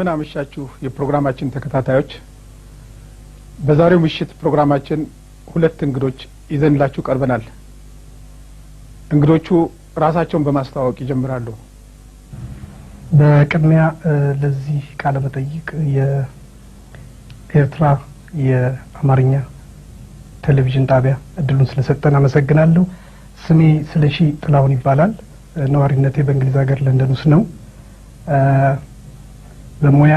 እንደምን አመሻችሁ የፕሮግራማችን ተከታታዮች። በዛሬው ምሽት ፕሮግራማችን ሁለት እንግዶች ይዘንላችሁ ቀርበናል። እንግዶቹ ራሳቸውን በማስተዋወቅ ይጀምራሉ። በቅድሚያ ለዚህ ቃለ መጠይቅ የኤርትራ የአማርኛ ቴሌቪዥን ጣቢያ እድሉን ስለሰጠን አመሰግናለሁ። ስሜ ስለሺ ጥላሁን ይባላል። ነዋሪነቴ በእንግሊዝ ሀገር ለንደን ውስጥ ነው። በሙያ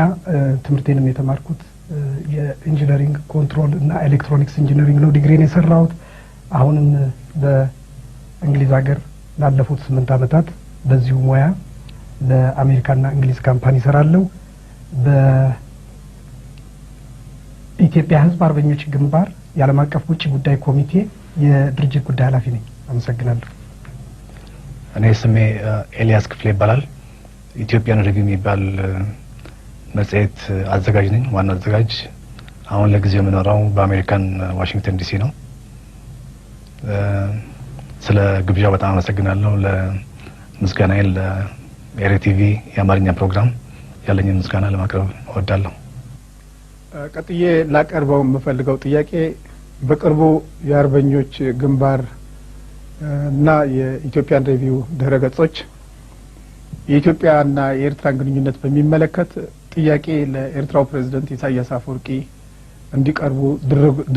ትምህርቴንም የተማርኩት የኢንጂነሪንግ ኮንትሮል እና ኤሌክትሮኒክስ ኢንጂነሪንግ ነው ዲግሪን የሰራሁት። አሁንም በእንግሊዝ ሀገር ላለፉት 8 አመታት በዚሁ ሙያ ለአሜሪካና እንግሊዝ ካምፓኒ ሰራለሁ። በኢትዮጵያ ሕዝብ አርበኞች ግንባር የዓለም አቀፍ ውጭ ጉዳይ ኮሚቴ የድርጅት ጉዳይ ኃላፊ ነኝ። አመሰግናለሁ። እኔ ስሜ ኤልያስ ክፍሌ ይባላል። ኢትዮጵያን ሪቪው የሚባል መጽሔት አዘጋጅ ነኝ፣ ዋና አዘጋጅ። አሁን ለጊዜው የምኖረው በአሜሪካን ዋሽንግተን ዲሲ ነው። ስለ ግብዣው በጣም አመሰግናለሁ። ለምስጋናዬን ለኤርቲቪ የአማርኛ ፕሮግራም ያለኝን ምስጋና ለማቅረብ እወዳለሁ። ቀጥዬ ላቀርበው የምፈልገው ጥያቄ በቅርቡ የአርበኞች ግንባር እና የኢትዮጵያን ሪቪው ድረገጾች የኢትዮጵያና የኤርትራን ግንኙነት በሚመለከት ጥያቄ ለኤርትራው ፕሬዝዳንት ኢሳያስ አፈወርቂ እንዲቀርቡ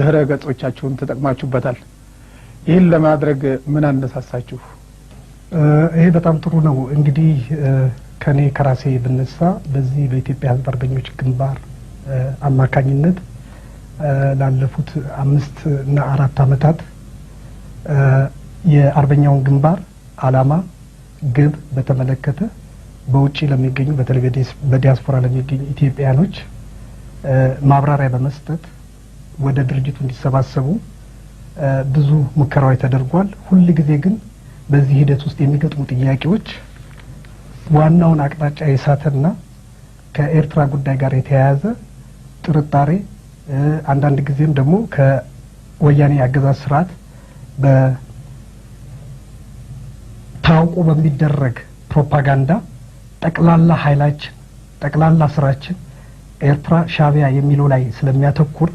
ድረገጾቻቸውን ተጠቅማችሁበታል። ይህን ለማድረግ ምን አነሳሳችሁ? ይሄ በጣም ጥሩ ነው። እንግዲህ ከኔ ከራሴ ብነሳ በዚህ በኢትዮጵያ ሕዝብ አርበኞች ግንባር አማካኝነት ላለፉት 5 እና 4 አመታት የአርበኛውን ግንባር አላማ ግብ በተመለከተ በውጪ ለሚገኙ በተለይ በዲያስፖራ ለሚገኙ ኢትዮጵያኖች ማብራሪያ በመስጠት ወደ ድርጅቱ እንዲሰባሰቡ ብዙ ሙከራዎች ተደርጓል። ሁሉ ጊዜ ግን በዚህ ሂደት ውስጥ የሚገጥሙ ጥያቄዎች ዋናውን አቅጣጫ የሳተና ከኤርትራ ጉዳይ ጋር የተያያዘ ጥርጣሬ፣ አንዳንድ ጊዜም ደግሞ ከወያኔ አገዛዝ ስርዓት ታውቆ በሚደረግ ፕሮፓጋንዳ ጠቅላላ ኃይላችን ጠቅላላ ስራችን ኤርትራ ሻቢያ የሚለው ላይ ስለሚያተኩር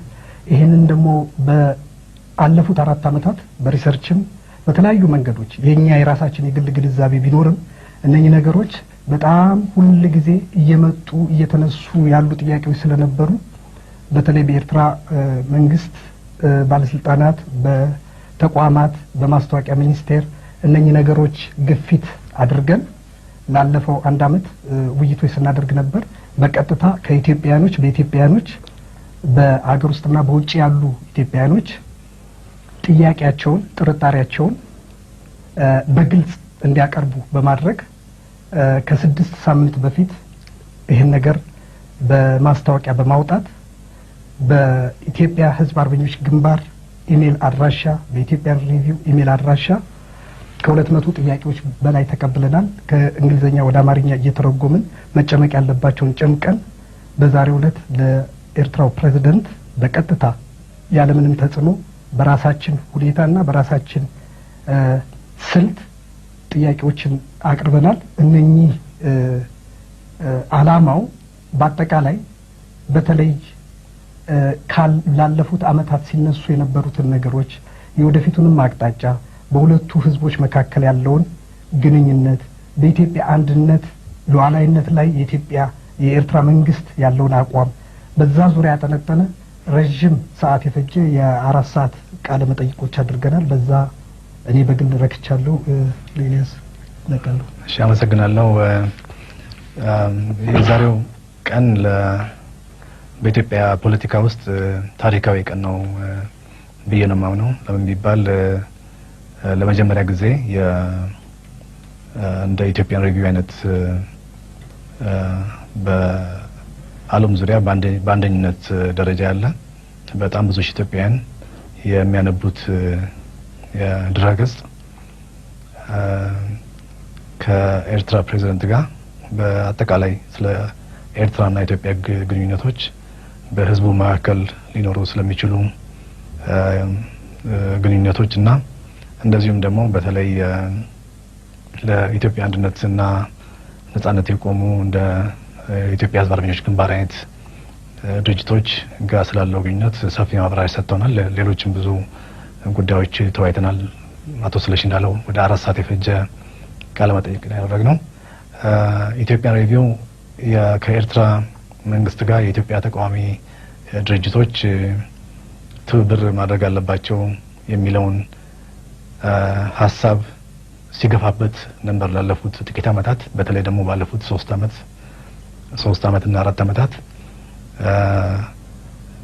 ይሄንን ደግሞ በአለፉት 4 አመታት በሪሰርችም በተለያዩ መንገዶች የኛ የራሳችን የግል ግንዛቤ ቢኖርም እነኚህ ነገሮች በጣም ሁሉ ጊዜ እየመጡ እየተነሱ ያሉ ጥያቄዎች ስለነበሩ በተለይ በኤርትራ መንግስት ባለስልጣናት፣ በተቋማት፣ በማስታወቂያ ሚኒስቴር እነኚህ ነገሮች ግፊት አድርገን ላለፈው 1 አመት ውይይቶች ስናደርግ ነበር። በቀጥታ ከኢትዮጵያኖች በኢትዮጵያኖች በአገር ውስጥና በውጭ ያሉ ኢትዮጵያኖች ጥያቄያቸውን፣ ጥርጣሬያቸውን በግልጽ እንዲያቀርቡ በማድረግ ከ6 ሳምንት በፊት ይሄን ነገር በማስታወቂያ በማውጣት በኢትዮጵያ ሕዝብ አርበኞች ግንባር ኢሜል አድራሻ በኢትዮጵያ ሪቪው ኢሜል አድራሻ ከ200 ጥያቄዎች በላይ ተቀብለናል። ከእንግሊዘኛ ወደ አማርኛ እየተረጎምን መጨመቅ ያለባቸውን ጨምቀን በዛሬው ዕለት ለኤርትራው ፕሬዝዳንት በቀጥታ ያለምንም ተጽዕኖ በራሳችን ሁኔታና በራሳችን ስልት ጥያቄዎችን አቅርበናል። እነኚህ አላማው በአጠቃላይ በተለይ ላለፉት አመታት ሲነሱ የነበሩትን ነገሮች የወደፊቱንም አቅጣጫ በሁለቱ ህዝቦች መካከል ያለውን ግንኙነት በኢትዮጵያ አንድነት ሉዓላዊነት ላይ የኤርትራ መንግስት ያለውን አቋም በዛ ዙሪያ ያጠነጠነ ረጅም ሰዓት የፈጀ የ4 ሰዓት ቃለ መጠይቆች አድርገናል። በዛ እኔ በግል ረክቻለሁ። ሌሊያስ ለቀሉ። እሺ፣ አመሰግናለሁ። የዛሬው ቀን በኢትዮጵያ ፖለቲካ ውስጥ ታሪካዊ ቀን ነው ብዬ ነው የማምነው። ለምን ቢባል ለመጀመሪያ ጊዜ እንደ ኢትዮጵያን ሪቪው አይነት በዓለም ዙሪያ በአንደኝነት ደረጃ ያለ በጣም ብዙ ኢትዮጵያውያን የሚያነቡት የድረገጽ ከኤርትራ ፕሬዝዳንት ጋር በአጠቃላይ ስለ ኤርትራና ኢትዮጵያ ግንኙነቶች በህዝቡ መካከል ሊኖሩ ስለሚችሉ ግንኙነቶችና እንደዚሁም ደግሞ በተለይ ለኢትዮጵያ አንድነትና ነጻነት የቆሙ እንደ ኢትዮጵያ ህዝብ አርበኞች ግንባር አይነት ድርጅቶች ጋር ስላለው ግንኙነት ሰፊ ማብራሪያ ሰጥተውናል። ሌሎችም ብዙ ጉዳዮች ተወያይተናል። አቶ ስለሺ እንዳለው ወደ 4 ሰዓት የፈጀ ቃለ መጠይቅ ያደረግነው። ኢትዮጵያ ሬዲዮ ከኤርትራ መንግስት ጋር የኢትዮጵያ ተቃዋሚ ድርጅቶች ትብብር ማድረግ አለባቸው የሚለውን ሀሳብ ሲገፋበት ነበር ላለፉት ጥቂት አመታት። በተለይ ደግሞ ባለፉት 3 አመት እና 4 አመታት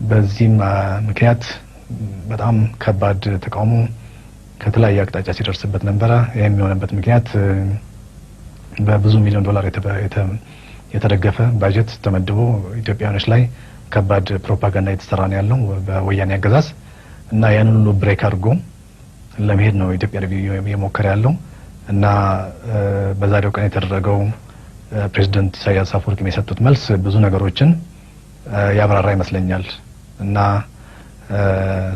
በዚህም ምክንያት በጣም ከባድ ተቃውሞ ከተለያየ አቅጣጫ ሲደርስበት ነበረ። ይህም የሆነበት ምክንያት በብዙ ሚሊዮን ዶላር የተደገፈ ባጀት ተመድቦ ኢትዮጵያውያኖች ላይ ከባድ ፕሮፓጋንዳ የተሰራ ነው ያለው በወያኔ አገዛዝ እና ያንን ሁሉ ብሬክ አድርጎ ለመሄድ ነው ኢትዮጵያ ሬዲዮ የሞከረ ያለው እና በዛሬው ቀን የተደረገው ፕሬዝዳንት ኢሳያስ አፈወርቂ የሰጡት መልስ ብዙ ነገሮችን ያብራራ ይመስለኛል እና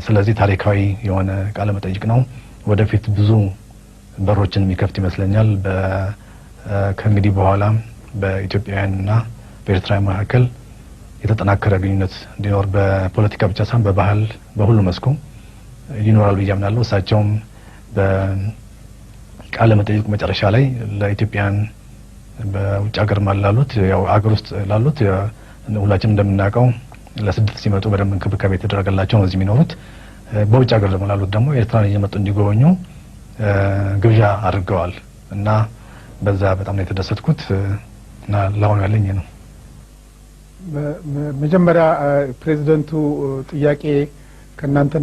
ስለዚህ ታሪካዊ የሆነ ቃለ መጠይቅ ነው። ወደፊት ብዙ በሮችን የሚከፍት ይመስለኛል። ከእንግዲህ በኋላ በኢትዮጵያውያንና በኤርትራውያን መካከል የተጠናከረ ግንኙነት እንዲኖር በፖለቲካ ብቻ ሳይሆን በባህል በሁሉ መስኩ ይኖራል ብዬ አምናለሁ። እሳቸውም በቃለ መጠይቁ መጨረሻ ላይ ለኢትዮጵያን በውጭ ሀገር ላሉት ያው ሀገር ውስጥ ላሉት ሁላችንም እንደምናውቀው ለስደት ሲመጡ በደንብ እንክብካቤ የተደረገላቸው ነው እዚህ የሚኖሩት። በውጭ ሀገር ደግሞ ላሉት ደግሞ ኤርትራን እየመጡ እንዲጎበኙ ግብዣ አድርገዋል እና በዛ በጣም ነው የተደሰትኩት እና ለአሁኑ ያለኝ ነው። መጀመሪያ ፕሬዝዳንቱ ጥያቄ ከናንተ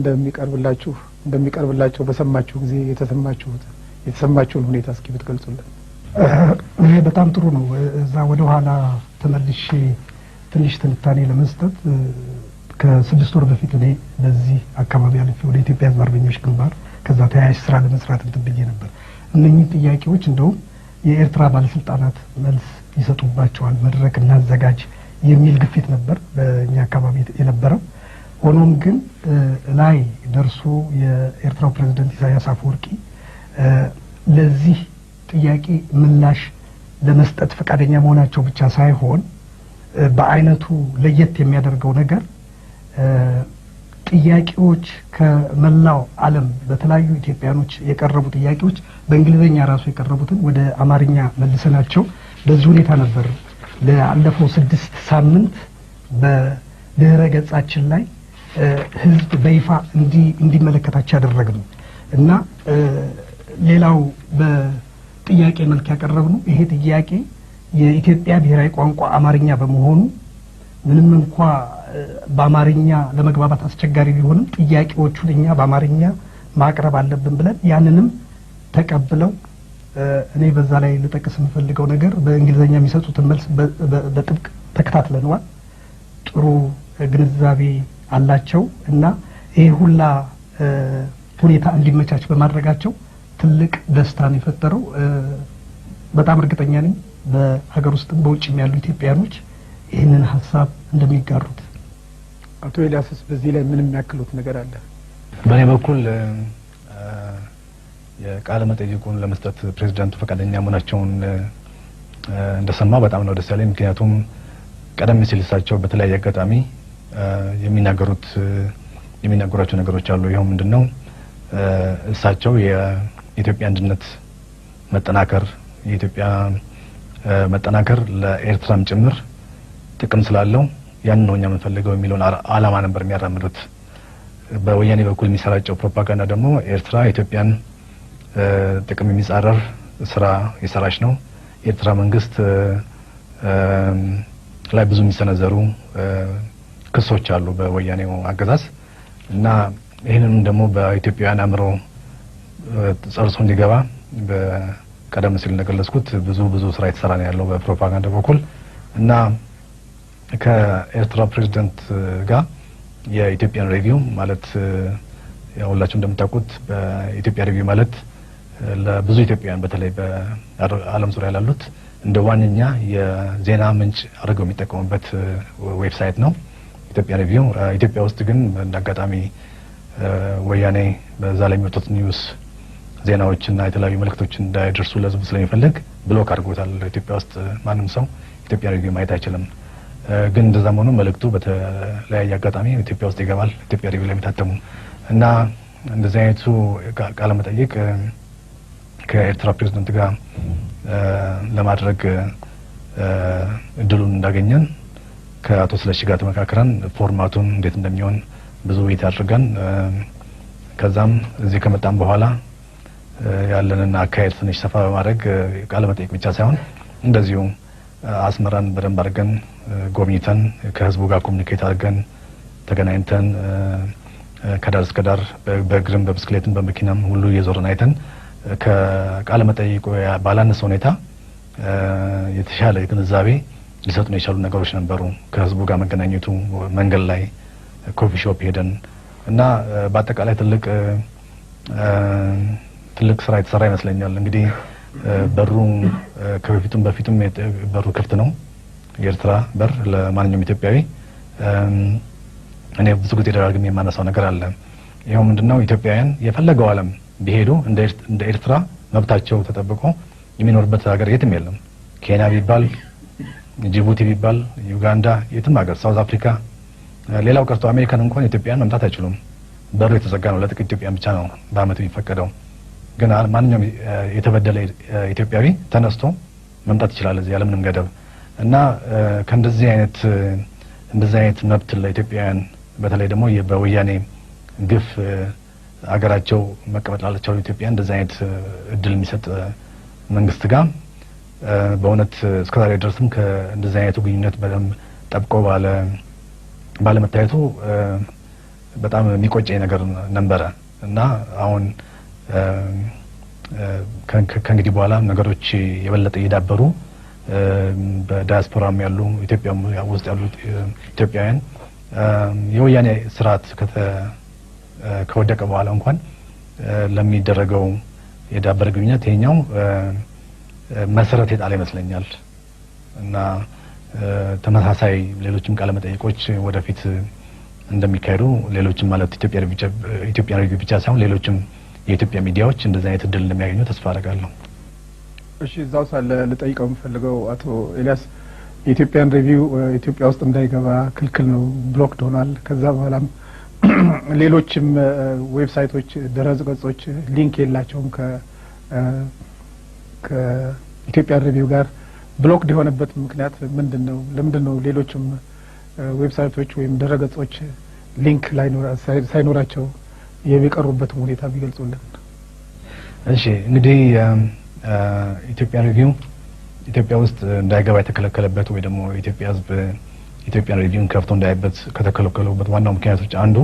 እንደሚቀርብላቸው በሰማችሁ ጊዜ የተሰማችሁን ሁኔታ እስኪ ብትገልጹልን። ይሄ በጣም ጥሩ ነው። እዛ ወደ ኋላ ተመልሼ ትንሽ ትንታኔ ለመስጠት ከ6 ወር በፊት እኔ በዚህ አካባቢ አልፌ ወደ ኢትዮጵያ ህዝብ አርበኞች ግንባር ከዛ ተያያዥ ስራ ለመስራት እንትን ብዬ ነበር። እነኚህ ጥያቄዎች እንደውም የኤርትራ ባለስልጣናት መልስ ይሰጡባቸዋል፣ መድረክ እናዘጋጅ የሚል ግፊት ነበር በእኛ አካባቢ የነበረው። ሆኖም ግን ላይ ደርሶ የኤርትራው ፕሬዝዳንት ኢሳያስ አፈወርቂ ለዚህ ጥያቄ ምላሽ ለመስጠት ፈቃደኛ መሆናቸው ብቻ ሳይሆን በአይነቱ ለየት የሚያደርገው ነገር ጥያቄዎች ከመላው ዓለም በተለያዩ ኢትዮጵያኖች የቀረቡ ጥያቄዎች በእንግሊዘኛ ራሱ የቀረቡትን ወደ አማርኛ መልሰናቸው በዚህ ሁኔታ ነበር ለአለፈው 6 ሳምንት በድህረ ገጻችን ላይ ህዝብ በይፋ እንዲመለከታቸው ያደረግነው እና ሌላው በጥያቄ መልክ ያቀረብነው ይሄ ጥያቄ የኢትዮጵያ ብሔራዊ ቋንቋ አማርኛ በመሆኑ ምንም እንኳ በአማርኛ ለመግባባት አስቸጋሪ ቢሆንም ጥያቄዎቹን እኛ በአማርኛ ማቅረብ አለብን ብለን ያንንም ተቀብለው እኔ በዛ ላይ ልጠቅስ የምፈልገው ነገር በእንግሊዘኛ የሚሰጡትን መልስ በጥብቅ ተከታትለናል። ጥሩ ግንዛቤ አላቸው እና ይሄ ሁላ ሁኔታ እንዲመቻች በማድረጋቸው ትልቅ ደስታን የፈጠረው በጣም እርግጠኛ ነኝ በሀገር ውስጥም በውጭም ያሉ ኢትዮጵያኖች ይህንን ሀሳብ እንደሚጋሩት። አቶ ኤልያስስ በዚህ ላይ ምንም ያክሉት ነገር አለ? በእኔ በኩል የቃለ መጠይቁን ለመስጠት ፕሬዝዳንቱ ፈቃደኛ መሆናቸውን እንደሰማ በጣም ነው ደስ ያለኝ። ምክንያቱም ቀደም ሲል እሳቸው በተለያየ አጋጣሚ የሚናገሯቸው ነገሮች አሉ። ይሄው ምንድነው እሳቸው የኢትዮጵያ አንድነት መጠናከር መጠናከር ለኤርትራም ጭምር ጥቅም ስላለው ያን ነው እኛ የምንፈልገው የሚለውን ዓላማ ነበር የሚያራምዱት። በወያኔ በኩል የሚሰራጨው ፕሮፓጋንዳ ደግሞ ኤርትራ ኢትዮጵያን ጥቅም የሚጻረር ስራ የሰራች ነው። የኤርትራ መንግስት ላይ ብዙ የሚሰነዘሩ ክሶች አሉ በወያኔው አገዛዝ እና ይህንን ደግሞ በኢትዮጵያውያን አእምሮ ጸርሶ እንዲገባ በቀደም ሲል እንደገለጽኩት ብዙ ስራ የተሰራ ነው ያለው በፕሮፓጋንዳ በኩል እና ከኤርትራ ፕሬዝዳንት ጋር የኢትዮጵያን ሬዲዮ ማለት ያው ሁላችሁም እንደምታውቁት በኢትዮጵያ ሬዲዮ ማለት ለብዙ ኢትዮጵያውያን በተለይ በዓለም ዙሪያ ላሉት እንደ ዋነኛ የዜና ምንጭ አድርገው የሚጠቀሙበት ዌብሳይት ነው ኢትዮጵያ ሬዲዮ። ኢትዮጵያ ውስጥ ግን እንዳጋጣሚ ወያኔ በዛ ላይ የሚወጡት ኒውስ ዜናዎችና የተለያዩ መልእክቶችን እንዳይደርሱ ለህዝቡ ስለሚፈልግ ብሎክ አድርጎታል። ኢትዮጵያ ውስጥ ማንም ሰው ኢትዮጵያ ሬዲዮ ማየት አይችልም። ግን እንደዛም ሆኖ መልእክቱ በተለያየ አጋጣሚ ኢትዮጵያ ውስጥ ይገባል፣ ኢትዮጵያ ሬዲዮ ላይ የሚታተሙ እና እንደዚህ አይነቱ ቃለ መጠይቅ ከኤርትራ ፕሬዝዳንት ጋር ለማድረግ እድሉን እንዳገኘን ከአቶ ስለሺ ጋር ተመካክረን ፎርማቱን እንዴት እንደሚሆን ብዙ ውይይት አድርገን ከዛም እዚህ ከመጣን በኋላ ያለንን አካሄድ ትንሽ ሰፋ በማድረግ ቃለ መጠይቅ ብቻ ሳይሆን እንደዚሁ አስመራን በደንብ አድርገን ጎብኝተን ከህዝቡ ጋር ኮሙኒኬት አድርገን ተገናኝተን ከዳር እስከ ዳር በእግርም በብስክሌትም በመኪናም ሁሉ እየዞርን አይተን ከቃለ መጠይቁ ባላነሰ ሁኔታ የተሻለ ግንዛቤ ሊሰጡን የቻሉ ነገሮች ነበሩ። ከህዝቡ ጋር መገናኘቱ፣ መንገድ ላይ ኮፊ ሾፕ ሄደን እና በአጠቃላይ ትልቅ ስራ የተሰራ ይመስለኛል። እንግዲህ በሩ በፊቱም በሩ ክፍት ነው። የኤርትራ በር ለማንኛውም ኢትዮጵያዊ። እኔ ብዙ ጊዜ ደጋግሜ የማነሳው ነገር አለ። ይሄው ምንድነው ኢትዮጵያውያን የፈለገው ዓለም ቢሄዱ እንደ ኤርትራ መብታቸው ተጠብቆ የሚኖርበት ሀገር የትም የለም። ኬንያ ቢባል፣ ጅቡቲ ቢባል፣ ዩጋንዳ፣ የትም ሀገር፣ ሳውዝ አፍሪካ፣ ሌላው ቀርቶ አሜሪካን እንኳን ኢትዮጵያውያን መምጣት አይችሉም። በሩ የተዘጋ ነው። ለጥቂት ኢትዮጵያውያን ብቻ ነው በአመት የሚፈቀደው። ግን ማንኛውም የተበደለ ኢትዮጵያዊ ተነስቶ መምጣት ይችላል እዚህ ያለምንም ገደብ እና ከእንደዚህ አይነት መብት ለኢትዮጵያውያን በተለይ ደግሞ በወያኔ ግፍ አገራቸው መቀመጥ ላልቻሉ ኢትዮጵያውያን እንደዚህ አይነት እድል የሚሰጥ መንግስት ጋር በእውነት እስከዛሬ ድረስም ከእንደዚህ አይነቱ ግንኙነት በደንብ ጠብቆ ባለመታየቱ በጣም የሚቆጨኝ ነገር ነበረ እና አሁን ከእንግዲህ በኋላ ነገሮች የበለጠ እየዳበሩ በዳያስፖራም ያሉ ኢትዮጵያ ውስጥ ያሉ ኢትዮጵያውያን የወያኔ ስርዓት ከወደቀ በኋላ እንኳን ለሚደረገው የዳበረ ግንኙነት ይሄኛው መሰረት የጣለ ይመስለኛል እና ተመሳሳይ ሌሎችም ቃለ መጠይቆች ወደፊት እንደሚካሄዱ ሌሎችም ማለት ኢትዮጵያ ሬዲዮ ብቻ ሳይሆን ሌሎችም የኢትዮጵያ ሚዲያዎች እንደዚህ አይነት እድል እንደሚያገኙ ተስፋ አደርጋለሁ። እሺ፣ እዛው ሳለ ልጠይቀው የምፈልገው አቶ ኤልያስ የኢትዮጵያን ሪቪው ኢትዮጵያ ውስጥ እንዳይገባ ክልክል ነው፣ ብሎክድ ሆኗል። ከዛ በኋላም ሌሎችም ዌብሳይቶች ድረገጾች ሊንክ የላቸውም ከኢትዮጵያ ሪቪው ጋር። ብሎክድ የሆነበት ምክንያት ምንድነው? ለምንድነው ሌሎችም ዌብሳይቶች ወይም ድረገጾች ሊንክ ሳይኖራቸው የሚቀርቡበት ሁኔታ ቢገልጹልን? እሺ፣ እንግዲህ ኢትዮጵያ ሪቪው ኢትዮጵያ ውስጥ እንዳይገባ የተከለከለበት ወይ ደግሞ የኢትዮጵያ ሕዝብ ኢትዮጵያ ሪቪውን ከፍቶ እንዳይበት ከተከለከሉበት ዋናው ምክንያቶች አንዱ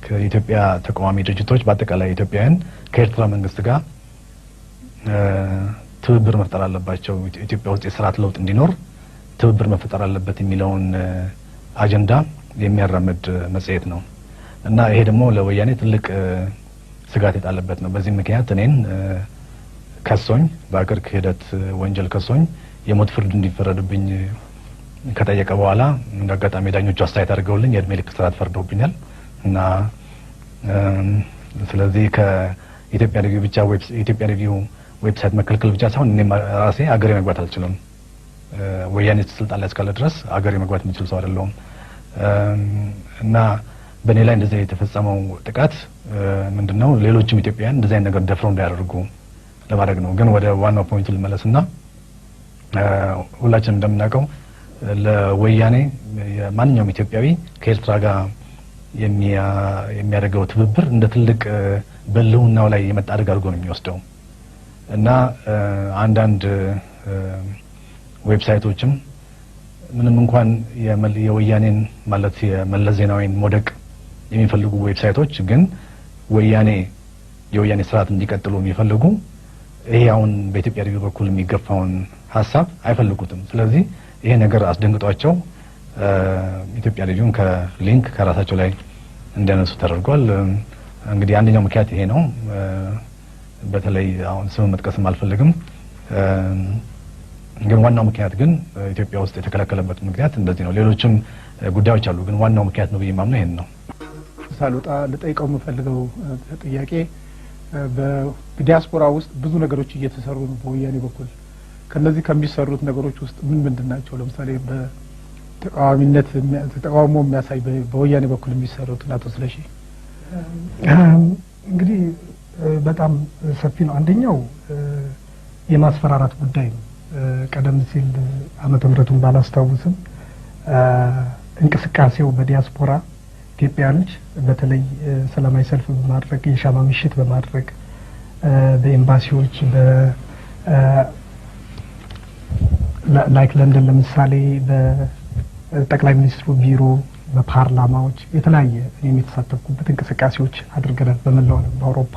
ከኢትዮጵያ ተቃዋሚ ድርጅቶች በአጠቃላይ ኢትዮጵያውያን ከኤርትራ መንግስት ጋር ትብብር መፍጠር አለባቸው፣ ኢትዮጵያ ውስጥ የስርዓት ለውጥ እንዲኖር ትብብር መፍጠር አለበት የሚለውን አጀንዳ የሚያራምድ መጽሔት ነው እና ይሄ ደግሞ ለወያኔ ትልቅ ስጋት የጣለበት ነው። በዚህ ምክንያት እኔን ከሶኝ በአገር ክህደት ወንጀል ከሶኝ የሞት ፍርድ እንዲፈረድብኝ ከጠየቀ በኋላ እንዳጋጣሚ ዳኞቹ አስተያየት አድርገውልኝ የእድሜ ልክ እስራት ፈርደውብኛል እና ስለዚህ ከኢትዮጵያ ሪቪው ብቻ ኢትዮጵያ ሪቪው ዌብሳይት መከልከል ብቻ ሳይሆን እኔ ራሴ አገሬ መግባት አልችልም። ወያኔ ስልጣን ላይ እስካለ ድረስ አገሬ መግባት የምችል ሰው አይደለሁም እና በእኔ ላይ እንደዚህ የተፈጸመው ጥቃት ምንድነው ሌሎችም ኢትዮጵያውያን እንደዚህ አይነት ነገር ደፍረው እንዳያደርጉ ለማድረግ ነው። ግን ወደ ዋናው ፖይንት ልመለስና ሁላችንም እንደምናውቀው ለወያኔ ማንኛውም ኢትዮጵያዊ ከኤርትራ ጋር የሚያደርገው ትብብር እንደ ትልቅ በልውናው ላይ የመጣ አደጋ አድርጎ ነው የሚወስደው እና አንዳንድ ዌብሳይቶችም ምንም እንኳን የወያኔን ማለት የመለስ ዜናዊን ሞደቅ የሚፈልጉ ዌብሳይቶች ግን የወያኔ ስርዓት እንዲቀጥሉ የሚፈልጉ ይሄ አሁን በኢትዮጵያ ሪቪው በኩል የሚገፋውን ሀሳብ አይፈልጉትም። ስለዚህ ይሄ ነገር አስደንግጧቸው ኢትዮጵያ ሪቪውን ከሊንክ ከራሳቸው ላይ እንዲያነሱ ተደርጓል። እንግዲህ አንደኛው ምክንያት ይሄ ነው። በተለይ አሁን ስም መጥቀስም አልፈልግም። ግን ዋናው ምክንያት ግን ኢትዮጵያ ውስጥ የተከለከለበት ምክንያት እንደዚህ ነው። ሌሎችም ጉዳዮች አሉ፣ ግን ዋናው ምክንያት ነው ብዬ ማምነው ይሄን ነው። ሳልወጣ ልጠይቀው የምፈልገው ጥያቄ በዲያስፖራ ውስጥ ብዙ ነገሮች እየተሰሩ ነው በወያኔ በኩል። ከነዚህ ከሚሰሩት ነገሮች ውስጥ ምን ናቸው? ለምሳሌ በተቃዋሚነት ተቃውሞ የሚያሳይ በወያኔ በኩል የሚሰሩት አቶ ስለሺ? እንግዲህ በጣም ሰፊ ነው። አንደኛው የማስፈራራት ጉዳይ ነው። ቀደም ሲል ዓመተ ምህረቱን ባላስታውስም እንቅስቃሴው በዲያስፖራ ኢትዮጵያኖች በተለይ ሰላማዊ ሰልፍ በማድረግ የሻማ ምሽት በማድረግ በኤምባሲዎች ላይክ ለንደን ለምሳሌ በጠቅላይ ሚኒስትሩ ቢሮ በፓርላማዎች የተለያየ እኔም የተሳተፍኩበት እንቅስቃሴዎች አድርገናል። በመላው በአውሮፓ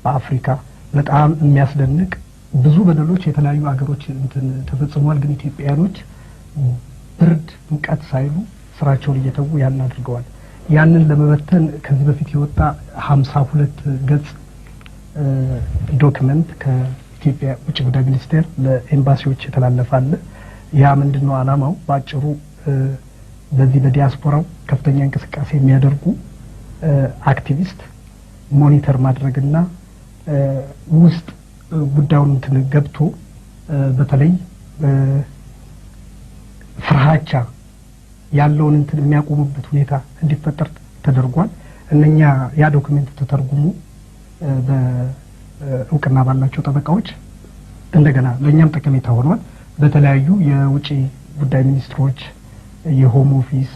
በአፍሪካ በጣም የሚያስደንቅ ብዙ በደሎች የተለያዩ አገሮች ተፈጽሟል። ግን ኢትዮጵያኖች ብርድ ሙቀት ሳይሉ ስራቸውን እየተዉ ያን አድርገዋል። ያንን ለመበተን ከዚህ በፊት የወጣ 52 ገጽ ዶክመንት ከኢትዮጵያ ውጭ ጉዳይ ሚኒስቴር ለኤምባሲዎች የተላለፋል። ያ ምንድነው ዓላማው? ባጭሩ በዚህ በዲያስፖራው ከፍተኛ እንቅስቃሴ የሚያደርጉ አክቲቪስት ሞኒተር ማድረግና ውስጥ ጉዳዩን ገብቶ በተለይ ፍርሃቻ ያለውን የሚያቆሙበት ሁኔታ እንዲፈጠር ተደርጓል። እነኛ ያ ዶክመንት ተተርጉሞ በእውቅና ባላቸው ጠበቃዎች እንደገና ለኛም ጠቀሜታ ሆኗል። በተለያዩ የውጪ ጉዳይ ሚኒስትሮች፣ የሆም ኦፊስ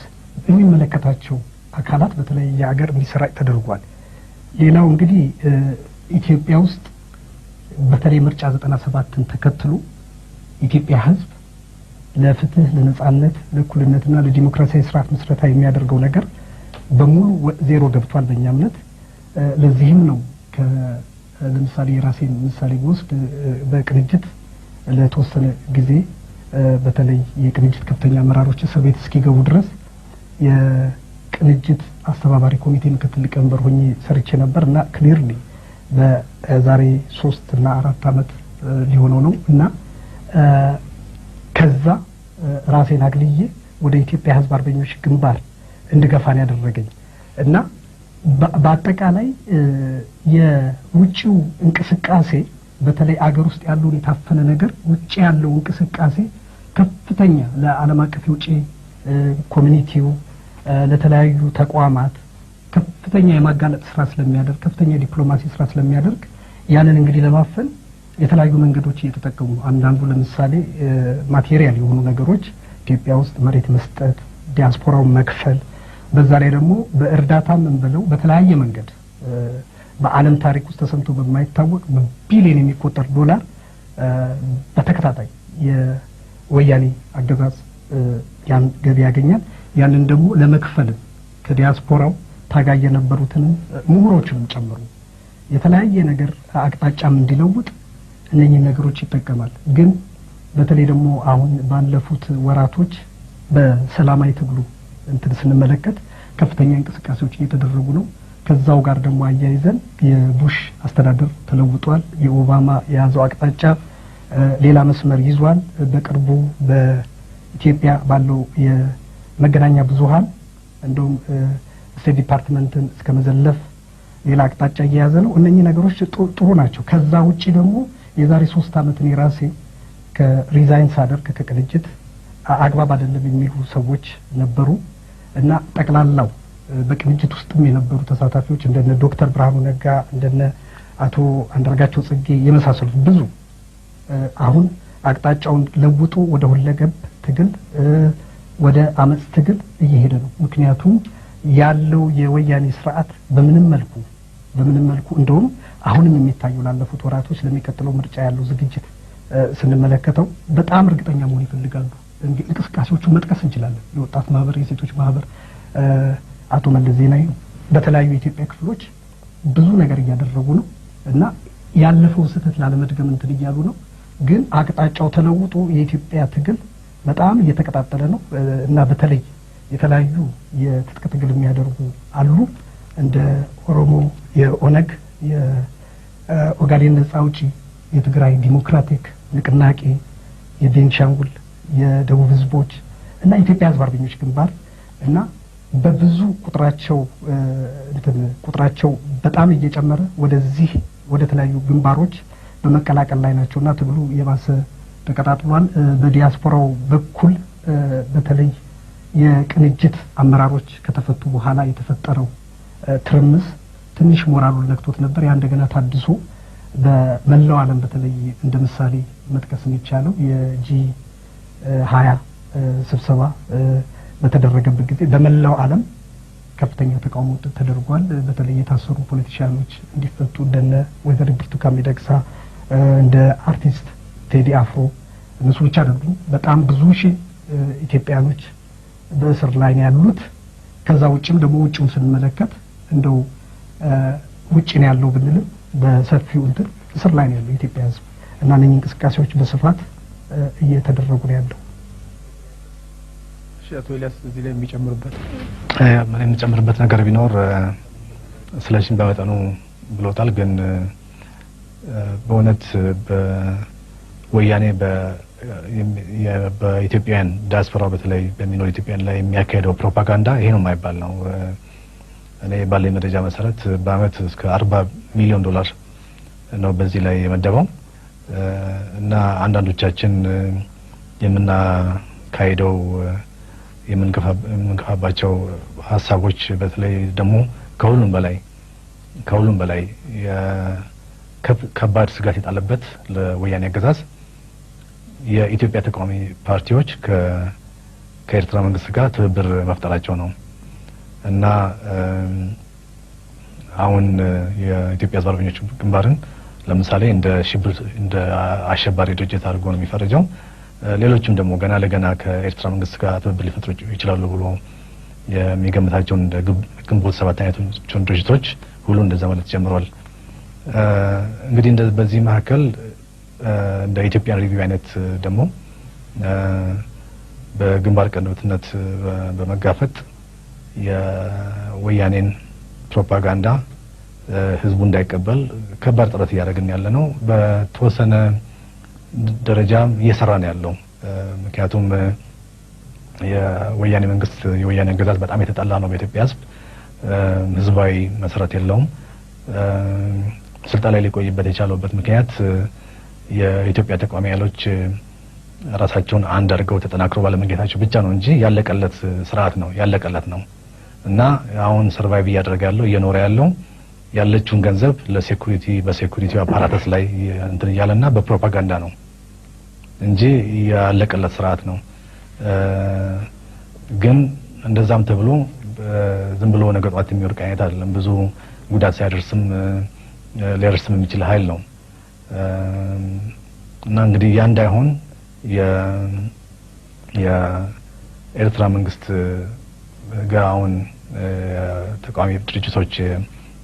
የሚመለከታቸው አካላት በተለይ የሀገር እንዲሰራጭ ተደርጓል። ሌላው እንግዲህ ኢትዮጵያ ውስጥ በተለይ ምርጫ 97ን ተከትሎ ኢትዮጵያ ሕዝብ ለፍትህ፣ ለነጻነት፣ ለእኩልነትና ለዲሞክራሲያዊ ስርዓት መስረታ የሚያደርገው ነገር በሙሉ ዜሮ ገብቷል በእኛ እምነት። ለዚህም ነው ለምሳሌ የራሴን ምሳሌ ወስድ በቅንጅት ለተወሰነ ጊዜ በተለይ የቅንጅት ከፍተኛ አመራሮች እስር ቤት እስኪገቡ ድረስ የቅንጅት አስተባባሪ ኮሚቴ ምክትል ሊቀመንበር ሆኜ ሰርቼ ነበር እና ክሊርሊ በዛሬ 3 እና 4 አመት ሊሆነው ነው እና ከዛ ራሴን አግልዬ ወደ ኢትዮጵያ ህዝብ አርበኞች ግንባር እንድገፋን ያደረገኝ እና በአጠቃላይ የውጪው እንቅስቃሴ በተለይ አገር ውስጥ ያለው የታፈነ ነገር ውጪ ያለው እንቅስቃሴ ከፍተኛ ለዓለም አቀፍ የውጪ ኮሚኒቲው ለተለያዩ ተቋማት ከፍተኛ የማጋለጥ ስራ ስለሚያደርግ ከፍተኛ ዲፕሎማሲ ስራ ስለሚያደርግ ያንን እንግዲህ ለማፈን የተለያዩ መንገዶች እየተጠቀሙ አንዳንዱ ለምሳሌ ማቴሪያል የሆኑ ነገሮች ኢትዮጵያ ውስጥ መሬት መስጠት፣ ዲያስፖራውን መክፈል፣ በዛ ላይ ደግሞ በእርዳታም እንበለው በተለያየ መንገድ በዓለም ታሪክ ውስጥ ተሰምቶ በማይታወቅ በቢሊዮን የሚቆጠር ዶላር በተከታታይ የወያኔ አገዛዝ ያን ገቢ ያገኛል። ያንን ደግሞ ለመክፈል ከዲያስፖራው ታጋይ የነበሩትን ምሁሮችንም ጨምሮ የተለያየ ነገር አቅጣጫም እንዲለውጥ እነኚህ ነገሮች ይጠቀማል። ግን በተለይ ደግሞ አሁን ባለፉት ወራቶች በሰላማዊ ትግሉ ስንመለከት ከፍተኛ እንቅስቃሴዎች እየተደረጉ ነው። ከዛው ጋር ደግሞ አያይዘን የቡሽ አስተዳደር ተለውጧል። የኦባማ የያዘው አቅጣጫ ሌላ መስመር ይዟል። በቅርቡ በኢትዮጵያ ባለው የመገናኛ ብዙሃን እንደውም ስቴት ዲፓርትመንትን እስከ መዘለፍ ሌላ አቅጣጫ እየያዘ ነው። እነኚህ ነገሮች ጥሩ ናቸው። ከዛ ውጪ ደግሞ የዛሬ 3 አመት እኔ ራሴ ከሪዛይን ሳደርግ ከቅንጅት አግባብ አይደለም የሚሉ ሰዎች ነበሩ እና ጠቅላላው በቅንጅት ውስጥም የነበሩ ተሳታፊዎች እንደነ ዶክተር ብርሃኑ ነጋ እንደነ አቶ አንዳርጋቸው ጽጌ የመሳሰሉት ብዙ አሁን አቅጣጫውን ለውጦ ወደ ሁለገብ ትግል ወደ አመጽ ትግል እየሄደ ነው። ምክንያቱም ያለው የወያኔ ስርዓት በምንም መልኩ እንደውም አሁንም የሚታየው ላለፉት ወራቶች ለሚቀጥለው ምርጫ ያለው ዝግጅት ስንመለከተው በጣም እርግጠኛ መሆን ይፈልጋሉ። እንቅስቃሴዎቹን መጥቀስ እንችላለን። የወጣት ማህበር፣ የሴቶች ማህበር፣ አቶ መለስ ዜናዊ በተለያዩ የኢትዮጵያ ክፍሎች ብዙ ነገር እያደረጉ ነው እና ያለፈው ስህተት ላለመድገም እያሉ ነው። ግን አቅጣጫው ተለውጦ የኢትዮጵያ ትግል በጣም እየተቀጣጠለ ነው እና በተለይ የተለያዩ የትጥቅ ትግል የሚያደርጉ አሉ እንደ ኦሮሞ የኦነግ የኦጋዴን ነጻ አውጪ፣ የትግራይ ዲሞክራቲክ ንቅናቄ፣ የቤንሻንጉል፣ የደቡብ ህዝቦች እና ኢትዮጵያ ህዝብ አርበኞች ግንባር እና በብዙ ቁጥራቸው በጣም እየጨመረ ወደዚህ ወደ ተለያዩ ግንባሮች በመቀላቀል ላይ ናቸውና ትግሉ የባሰ ተቀጣጥሏል። በዲያስፖራው በኩል በተለይ የቅንጅት አመራሮች ከተፈቱ በኋላ የተፈጠረው ትርምስ ትንሽ ሞራሉን ነክቶት ነበር። ያ እንደገና ታድሶ በመላው ዓለም በተለይ እንደ ምሳሌ መጥቀስ የሚቻለው የጂ20 ስብሰባ በተደረገበት ጊዜ በመላው ዓለም ከፍተኛ ተቃውሞ ተደርጓል። በተለይ የታሰሩ ፖለቲሻኖች እንዲፈቱ እንደነ ወይዘሮ ብርቱካን ሚደቅሳ እንደ አርቲስት ቴዲ አፍሮ እነሱ ብቻ አይደሉም። በጣም ብዙ ሺህ ኢትዮጵያኖች በእስር ላይ ነው ያሉት። ከዛ ውጭም ደግሞ ውጭውን ስንመለከት እንደው ውጭ ነው ያለው ብንልም በሰፊው እንትን እስር ላይ ነው ያለው ኢትዮጵያ ሕዝብ እና እነኚህ እንቅስቃሴዎች በስፋት እየተደረጉ ነው ያለው። አቶ ኤልያስ እዚህ ላይ የሚጨምርበት ነገር ቢኖር ስለሽን በመጠኑ ብሎታል። ግን በእውነት በወያኔ በኢትዮጵያውያን ዲያስፖራ በተለይ በሚኖር ኢትዮጵያውያን ላይ የሚያካሄደው ፕሮፓጋንዳ ይሄ ነው የማይባል ነው። እኔ ባለኝ መረጃ መሰረት በአመት እስከ 40 ሚሊዮን ዶላር ነው በዚህ ላይ የመደበው እና አንዳንዶቻችን የምናካሄደው የምንገፋባቸው ሀሳቦች በተለይ ደግሞ ከሁሉም በላይ ከባድ ስጋት የጣለበት ለወያኔ አገዛዝ የኢትዮጵያ ተቃዋሚ ፓርቲዎች ከኤርትራ መንግስት ጋር ትብብር መፍጠራቸው ነው እና አሁን የኢትዮጵያ ሕዝብ አርበኞች ግንባርን ለምሳሌ እንደ አሸባሪ ድርጅት አድርጎ ነው የሚፈርጀው። ሌሎችም ደግሞ ገና ለገና ከኤርትራ መንግስት ጋር ትብብር ሊፈጥሩ ይችላሉ ብሎ የሚገምታቸውን እንደ ግንቦት ሰባት አይነቶችን ድርጅቶች ሁሉ እንደዛ ማለት ጀምሯል። እንግዲህ በዚህ መካከል እንደ ኢትዮጵያን ሪቪው አይነት ደግሞ በግንባር ቀደምትነት በመጋፈጥ የወያኔን ፕሮፓጋንዳ ህዝቡ እንዳይቀበል ከባድ ጥረት እያደረግን ያለ ነው። በተወሰነ ደረጃም እየሰራ ነው ያለው። ምክንያቱም የወያኔ መንግስት የወያኔ አገዛዝ በጣም የተጠላ ነው በኢትዮጵያ ህዝብ። ህዝባዊ መሰረት የለውም። ስልጣን ላይ ሊቆይበት የቻለበት ምክንያት የኢትዮጵያ ተቃዋሚ ኃይሎች ራሳቸውን አንድ አድርገው ተጠናክረው ባለመገኘታቸው ብቻ ነው እንጂ ያለቀለት ስርዓት ነው ያለቀለት ነው እና አሁን ሰርቫይቭ እያደረገ ያለው እየኖረ ያለው ያለችውን ገንዘብ በሴኩሪቲ አፓራተስ ላይ እንትን እያለና በፕሮፓጋንዳ ነው እንጂ ያለቀለት ስርዓት ነው። ግን እንደዛም ተብሎ ዝም ብሎ ነገ ጧት የሚወድቅ አይነት አይደለም። ብዙ ጉዳት ሳይደርስም ሊያደርስም የሚችል ኃይል ነው እና እንግዲህ ያ እንዳይሆን የኤርትራ መንግስት ጋር አሁን ተቃዋሚ ድርጅቶች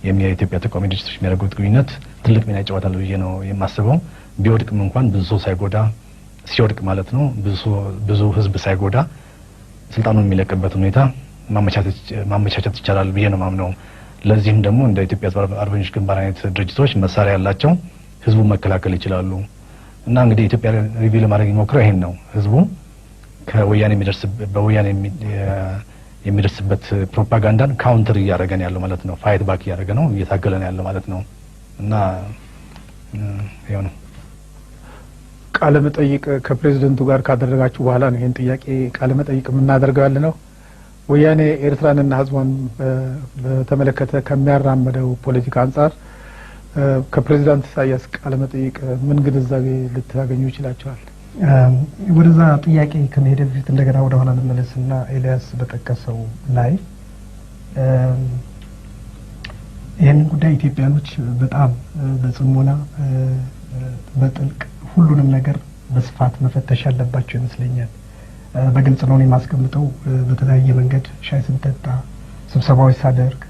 የኢትዮጵያ ተቃዋሚ ድርጅቶች የሚያደርጉት ግንኙነት ትልቅ ሚና ይጫወታል ብዬ ነው የማስበው። ቢወድቅም እንኳን ብዙ ሰው ሳይጎዳ ሲወድቅ ማለት ነው ብዙ ህዝብ ሳይጎዳ ስልጣኑን የሚለቅበት ሁኔታ ማመቻቸት ይቻላል ብዬ ነው ማምነው። ለዚህም ደግሞ እንደ ኢትዮጵያ ሕዝብ አርበኞች ግንባር አይነት ድርጅቶች መሳሪያ ያላቸው ህዝቡን መከላከል ይችላሉ እና እንግዲህ ኢትዮጵያ ሪቪው ለማድረግ የሚሞክረው ይሄን ነው። ህዝቡ ከወያኔ የሚደርስበት ፕሮፓጋንዳን ካውንተር እያደረገ ነው ያለው ማለት ነው። ፋይት ባክ እያደረገ ነው፣ እየታገለ ነው ያለው ማለት ነው እና ይሄው ነው። ቃለ መጠይቅ ከፕሬዝደንቱ ጋር ካደረጋችሁ በኋላ ነው ይሄን ጥያቄ ቃለ መጠይቅ የምናደርገው ያለ ነው። ወያኔ ኤርትራንና ህዝቧን በተመለከተ ከሚያራምደው ፖለቲካ አንጻር ከፕሬዝዳንት ኢሳያስ ቃለ መጠይቅ ምን ግንዛቤ ልታገኙ ይችላችኋል? ወደዛ ጥያቄ ከመሄድ በፊት እንደገና ወደ ኋላ ልመለስና ኤልያስ በጠቀሰው ላይ ይህንን ጉዳይ ኢትዮጵያኖች በጣም በጽሞና በጥልቅ ሁሉንም ነገር በስፋት መፈተሽ ያለባቸው ይመስለኛል። በግልጽ ነው የማስቀምጠው። በተለያየ መንገድ ሻይ ስንጠጣ ስብሰባዎች ሳደርግ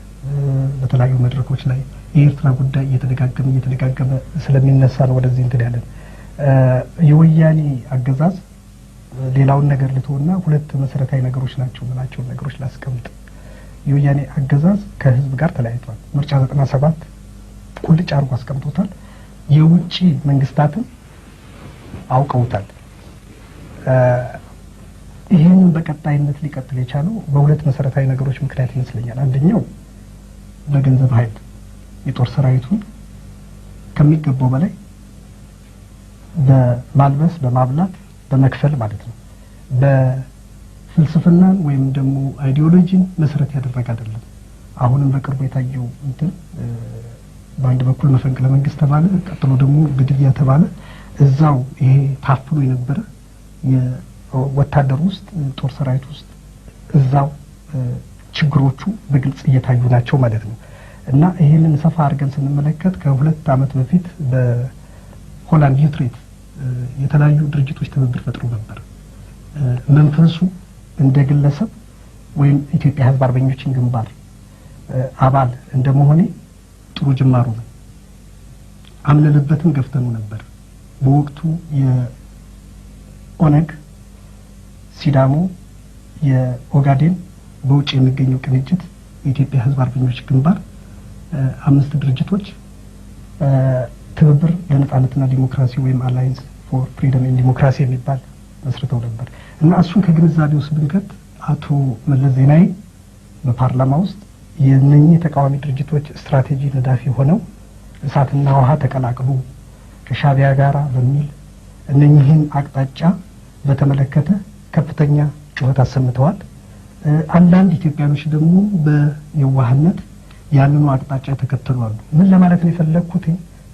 በተለያዩ መድረኮች ላይ የኤርትራ ጉዳይ እየተደጋገመ ስለሚነሳ ነው ወደዚህ እንትን ያለን። የወያኔ አገዛዝ ሌላውን ነገር ልተውና ሁለት መሰረታዊ ነገሮች ናቸው ምናቸው ነገሮች ላስቀምጥ። የወያኔ አገዛዝ ከህዝብ ጋር ተለያይቷል። ምርጫ 97 ቁልጭ አርጎ አስቀምጦታል። የውጪ መንግስታትን አውቀውታል። ይህንን በቀጣይነት ሊቀጥል የቻለው በሁለት መሰረታዊ ነገሮች ምክንያት ይመስለኛል። አንደኛው በገንዘብ ኃይል የጦር ሰራዊቱን ከሚገባው በላይ በማልበስ በማብላት በመክፈል ማለት ነው በፍልስፍናን ወይም ደግሞ አይዲዮሎጂን መሰረት ያደረገ አይደለም። አሁንም በቅርቡ የታየው እንትን በአንድ በኩል መፈንቅለ መንግስት ተባለ፣ ቀጥሎ ደግሞ ግድያ ተባለ። እዛው ይሄ ታፍኖ የነበረ የወታደር ውስጥ ጦር ሰራዊት ውስጥ እዛው ችግሮቹ በግልጽ እየታዩ ናቸው ማለት ነው። እና ይሄንን ሰፋ አድርገን ስንመለከት ከ2 ዓመት በፊት በሆላንድ ዩትሬት የተለያዩ ድርጅቶች ትብብር ፈጥሮ ነበር። መንፈሱ እንደ ግለሰብ ወይም ኢትዮጵያ ህዝብ አርበኞችን ግንባር አባል እንደመሆኔ ጥሩ ጅማሩ ነው። አምነንበትም ገፍተኑ ነበር። በወቅቱ የኦነግ ሲዳሞ የኦጋዴን በውጭ የሚገኘው ቅንጅት የኢትዮጵያ ህዝብ አርበኞች ግንባር 5 ድርጅቶች ትብብር ለነጻነትና ዲሞክራሲ ወይም አላይንስ ፎር ፍሪደም ኤንድ ዲሞክራሲ የሚባል መስርተው ነበር እና እሱን ከግንዛቤ ውስጥ ብንከት አቶ መለስ ዜናዊ በፓርላማ ውስጥ የነኚህ ተቃዋሚ ድርጅቶች ስትራቴጂ ነዳፊ ሆነው እሳትና ውሃ ተቀላቅሉ ከሻቢያ ጋራ በሚል እነኚህን አቅጣጫ በተመለከተ ከፍተኛ ጩኸት አሰምተዋል። አንዳንድ ኢትዮጵያኖች ደግሞ በየዋህነት ያንኑ አቅጣጫ ተከተሉ አሉ። ምን ለማለት ነው የፈለኩት?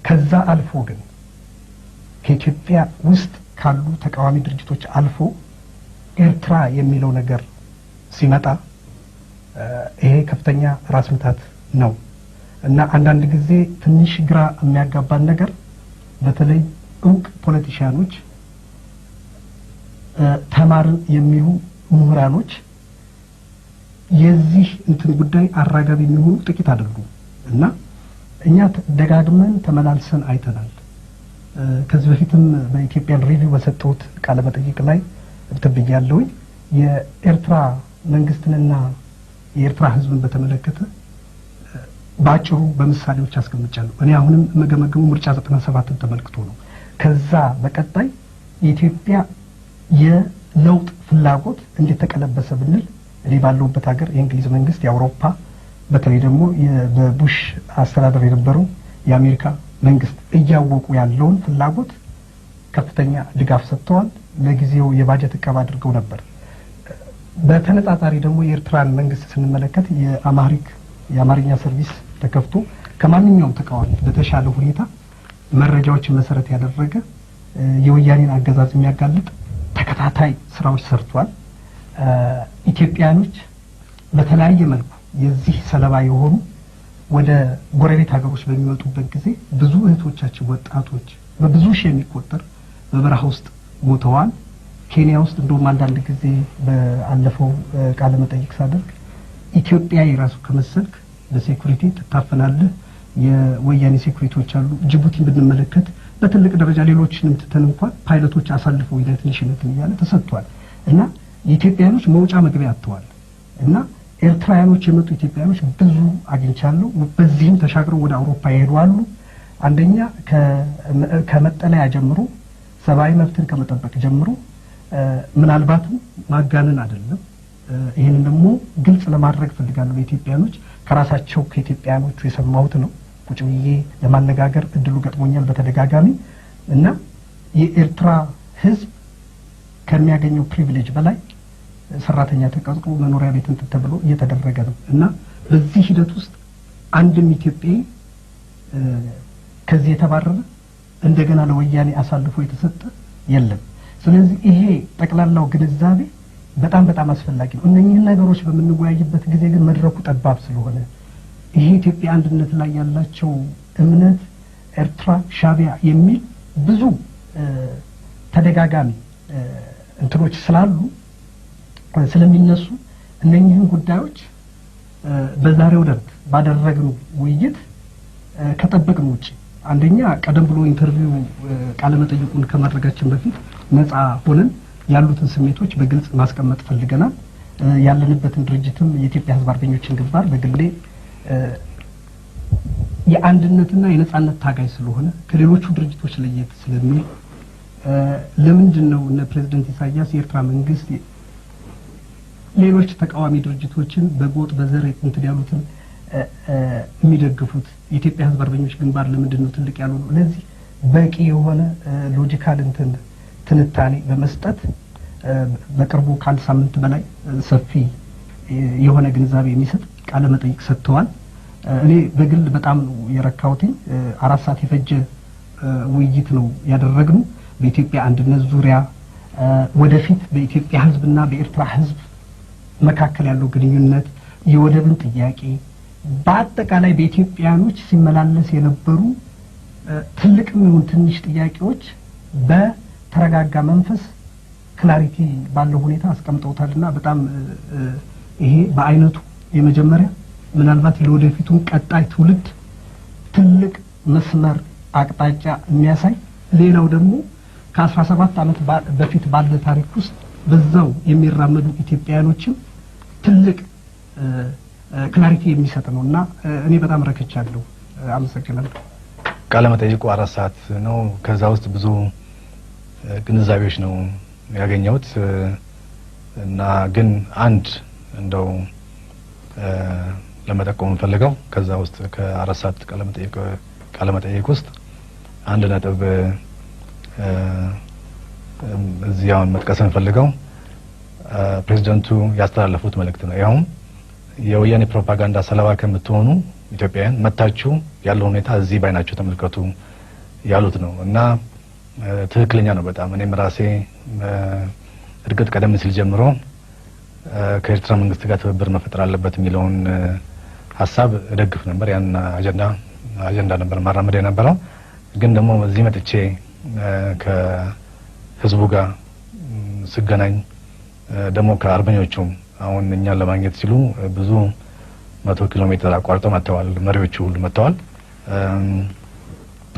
ከዛ አልፎ ግን ከኢትዮጵያ ውስጥ ካሉ ተቃዋሚ ድርጅቶች አልፎ ኤርትራ የሚለው ነገር ሲመጣ ይሄ ከፍተኛ ራስ ምታት ነው እና አንዳንድ ጊዜ ትንሽ ግራ የሚያጋባን ነገር በተለይ ዕውቅ ፖለቲሻኖች ተማርን የሚሉ ምሁራኖች የዚህ እንትን ጉዳይ አራጋቢ የሚሆኑ ጥቂት አይደሉም እና እኛ ደጋግመን ተመላልሰን አይተናል። ከዚህ በፊትም በኢትዮጵያን ሪቪው በሰጠሁት ቃለ መጠይቅ ላይ ተብያለሁ። የኤርትራ መንግስትንና የኤርትራ ህዝብን በተመለከተ ባጭሩ በምሳሌዎች አስቀምጫለሁ። እኔ አሁንም መገመገሙ ምርጫ 97ን ተመልክቶ ነው። ከዛ በቀጣይ የኢትዮጵያ የለውጥ ፍላጎት እንዴት ተቀለበሰ ብንል እኔ ባለውበት ሀገር የእንግሊዝ መንግስት የአውሮፓ በተለይ ደግሞ በቡሽ አስተዳደር የነበረው የአሜሪካ መንግስት እያወቁ ያለውን ፍላጎት ከፍተኛ ድጋፍ ሰጥተዋል። ለጊዜው የባጀት እቀባ አድርገው ነበር። በተነጻጻሪ ደግሞ የኤርትራን መንግስት ስንመለከት የአማርኛ ሰርቪስ ተከፍቶ ከማንኛውም ተቃዋሚ በተሻለ ሁኔታ መረጃዎችን መሰረት ያደረገ የወያኔን አገዛዝ የሚያጋልጥ ተከታታይ ስራዎች ሰርቷል። ኢትዮጵያኖች በተለያየ መልኩ የዚህ ሰለባ የሆኑ ወደ ጎረቤት ሀገሮች በሚመጡበት ጊዜ ብዙ እህቶቻችን ወጣቶች በብዙ ሺህ የሚቆጠር በበረሃ ውስጥ ሞተዋል። ኬንያ ውስጥ እንደውም አንዳንድ ጊዜ በአለፈው ቃለ መጠይቅ ሳደርግ ኢትዮጵያ የራሱ ከመሰልክ በሴኩሪቲ ትታፈናለህ፣ የወያኔ ሴኩሪቲዎች አሉ። ጅቡቲን ብንመለከት በትልቅ ደረጃ ሌሎችንም ትተን እንኳን ፓይለቶች አሳልፈው ዩናይትድ ኔሽንስን እያለ ተሰጥቷል እና የኢትዮጵያኖች መውጫ መግቢያ አጥተዋል እና ኤርትራውያኖች የመጡ ኢትዮጵያኖች ብዙ አግኝቻለሁ። በዚህም ተሻግረው ወደ አውሮፓ ይሄዳሉ። አንደኛ ከመጠለያ ጀምሮ ሰብአዊ መብትን ከመጠበቅ ጀምሮ ምናልባትም ማጋነን አይደለም። ይሄንን ደግሞ ግልጽ ለማድረግ ፈልጋለሁ። ኢትዮጵያኖች ከራሳቸው ከኢትዮጵያኖቹ የሰማሁት ነው። ቁጭ ብዬ ለማነጋገር እድሉ ገጥሞኛል በተደጋጋሚ እና የኤርትራ ህዝብ ከሚያገኘው ፕሪቪሌጅ በላይ ሰራተኛ ተቀጥሮ መኖሪያ ቤት እንትን ተብሎ እየተደረገ ነው እና በዚህ ሂደት ውስጥ አንድም ኢትዮጵያዊ ከዚህ የተባረረ እንደገና ለወያኔ አሳልፎ የተሰጠ የለም። ስለዚህ ይሄ ጠቅላላው ግንዛቤ በጣም አስፈላጊ ነው። እነኚህ ነገሮች በምንወያይበት ጊዜ ግን መድረኩ ጠባብ ስለሆነ ይሄ ኢትዮጵያ አንድነት ላይ ያላቸው እምነት ኤርትራ ሻቢያ የሚል ብዙ ተደጋጋሚ እንትኖች ስላሉ ስለሚነሱ እነኚህን ጉዳዮች በዛሬው ዕለት ባደረግነው ውይይት ከጠበቅነው ውጪ አንደኛ ቀደም ብሎ ኢንተርቪው ቃለ መጠይቁን ከማድረጋችን በፊት ነፃ ሆነን ያሉትን ስሜቶች በግልጽ ማስቀመጥ ፈልገናል። ያለንበትን ድርጅትም የኢትዮጵያ ህዝብ አርበኞችን ግንባር በግሌ የአንድነትና የነጻነት ታጋይ ስለሆነ ከሌሎቹ ድርጅቶች ለየት ስለሚል ለምንድነው እነ ፕሬዝዳንት ኢሳያስ የኤርትራ መንግስት ሌሎች ተቃዋሚ ድርጅቶችን በጎጥ በዘር እንትን ያሉትን የሚደግፉት? የኢትዮጵያ ህዝብ አርበኞች ግንባር ለምንድን ነው ትልቅ ያልሆነው? ለዚህ በቂ የሆነ ሎጂካል ትንታኔ በመስጠት በቅርቡ ከአንድ ሳምንት በላይ ሰፊ የሆነ ግንዛቤ የሚሰጥ ቃለ መጠይቅ ሰጥተዋል። እኔ በግል በጣም የረካሁትኝ 4 ሰዓት የፈጀ ውይይት ነው ያደረግነው በኢትዮጵያ አንድነት ዙሪያ ወደፊት በኢትዮጵያ ህዝብና በኤርትራ ህዝብ መካከል ያለው ግንኙነት፣ የወደብን ጥያቄ፣ በአጠቃላይ በኢትዮጵያኖች ሲመላለስ የነበሩ ትልቅም ይሁን ትንሽ ጥያቄዎች በተረጋጋ መንፈስ ክላሪቲ ባለው ሁኔታ አስቀምጠውታልና በጣም ይሄ በአይነቱ የመጀመሪያ ምናልባት ለወደፊቱ ቀጣይ ትውልድ ትልቅ መስመር አቅጣጫ የሚያሳይ ሌላው ደግሞ ከ17 ዓመት በፊት ባለ ታሪክ ውስጥ በዛው የሚራመዱ ኢትዮጵያኖችም ትልቅ ክላሪቲ የሚሰጥ ነውና እኔ በጣም ረክቻለሁ። አመሰግናለሁ። ቃለ መጠይቁ 4 ሰዓት ነው። ከዛ ውስጥ ብዙ ግንዛቤዎች ነው ያገኘሁት እና ግን አንድ እንደው ለመጠቆም ፈልገው ከዛ ውስጥ ከ4 ሰዓት ቃለ መጠይቅ ውስጥ አንድ ነጥብ እዚያውን መጥቀስ ፈልገው ፕሬዝዳንቱ ያስተላለፉት መልእክት ነው። ያውም የወያኔ ፕሮፓጋንዳ ሰለባ ከምትሆኑ ኢትዮጵያውያን መታችሁ ያለው ሁኔታ እዚህ ባይናችሁ ተመልከቱ ያሉት ነው እና ትክክለኛ ነው በጣም። እኔም ራሴ እርግጥ ቀደም ሲል ጀምሮ ከኤርትራ መንግስት ጋር ትብብር መፈጠር አለበት የሚለውን ሐሳብ እደግፍ ነበር። ያን አጀንዳ ነበር ማራመድ የነበረው። ግን ደግሞ እዚህ መጥቼ ከህዝቡ ጋር ስገናኝ ደግሞ ከአርበኞቹም አሁን እኛን ለማግኘት ሲሉ ብዙ 100 ኪሎ ሜትር አቋርጠው መጥተዋል። መሪዎቹ ሁሉ መጥተዋል።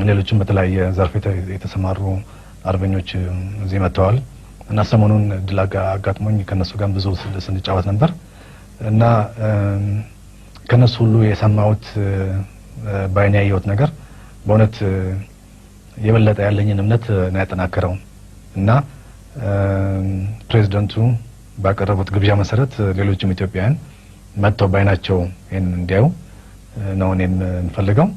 ሌሎችም በተለያየ ዘርፍ የተሰማሩ አርበኞች እዚህ መጥተዋል እና ሰሞኑን ድል አጋጥሞኝ ከነሱ ጋር ብዙ ስንጫወት ነበር እና ከነሱ ሁሉ የሰማሁት ባይኔ ያየሁት ነገር በእውነት የበለጠ ያለኝን እምነት ነው ያጠናከረው እና ፕሬዝዳንቱ ባቀረቡት ግብዣ መሰረት ሌሎችም ኢትዮጵያውያን መጥተው ባይናቸው ይሄን እንዲያዩ ነው እኔም እንፈልገው።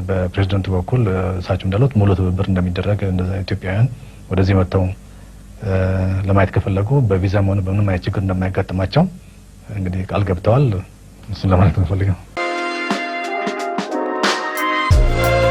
በፕሬዝዳንቱ በኩል እሳቸው እንዳሉት ሙሉ ትብብር እንደሚደረግ እንደዛ ኢትዮጵያውያን ወደዚህ መጥተው ለማየት ከፈለጉ በቪዛም ሆነ በምንም አይነት ችግር እንደማያጋጥማቸው እንግዲህ ቃል ገብተዋል። እሱን ለማለት እንፈልገው።